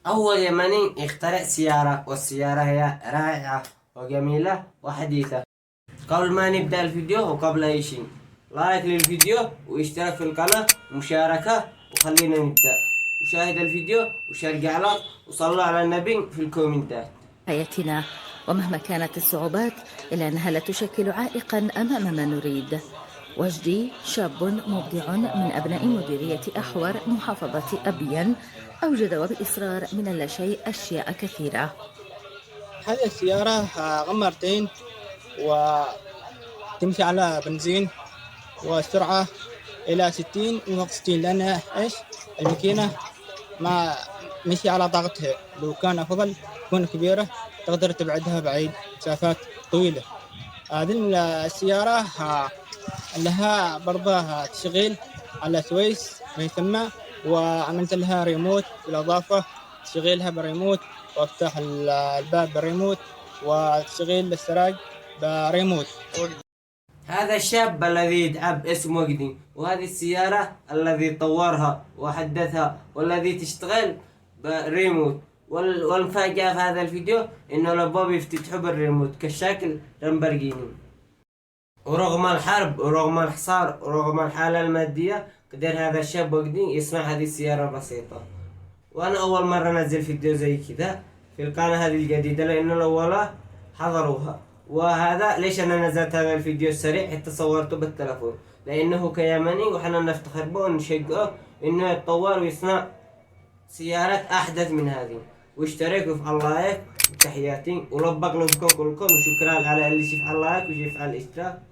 أول يمني اخترع سيارة، والسيارة هي رائعة وجميلة وحديثة. قبل ما نبدأ الفيديو وقبل أي شيء، لايك للفيديو واشتراك في القناة ومشاركة، وخلينا نبدأ. وشاهد الفيديو وشارك له وصلوا على النبي في الكومنتات. حياتنا، ومهما كانت الصعوبات إلا أنها لا تشكل عائقا أمام ما نريد. وجدي شاب مبدع من أبناء مديرية أحور محافظة أبين، أوجد وبإصرار من اللاشيء أشياء كثيرة. هذه السيارة غمرتين، وتمشي على بنزين، والسرعة إلى 60 وفوق 60، لأن إيش الماكينة ما مشي على ضغطها. لو كان أفضل تكون كبيرة تقدر تبعدها بعيد مسافات طويلة. هذه السيارة لها برضه تشغيل على سويس ما يسمى، وعملت لها ريموت بالإضافة، تشغيلها بالريموت، وافتح الباب بالريموت، وتشغيل السراج بريموت. هذا الشاب الذي يدعى باسم وجدي، وهذه السيارة الذي طورها وحدثها والذي تشتغل بريموت. والمفاجأة في هذا الفيديو إنه الأبواب يفتتحوا بالريموت كشكل لامبرجيني. ورغم الحرب ورغم الحصار ورغم الحالة المادية، قدر هذا الشاب وجدي يصنع هذه السيارة البسيطة. وأنا أول مرة أنزل فيديو زي كذا في القناة هذه الجديدة، لأنه الأولى حضروها. وهذا ليش أنا نزلت هذا الفيديو السريع حتى صورته بالتلفون، لأنه كيمني وحنا نفتخر به ونشجعه إنه يتطور ويصنع سيارات أحدث من هذه. واشتركوا وفعل لايك. تحياتي ولبق لكم كلكم، وشكرا على اللي يفعل لايك ويفعل الاشتراك.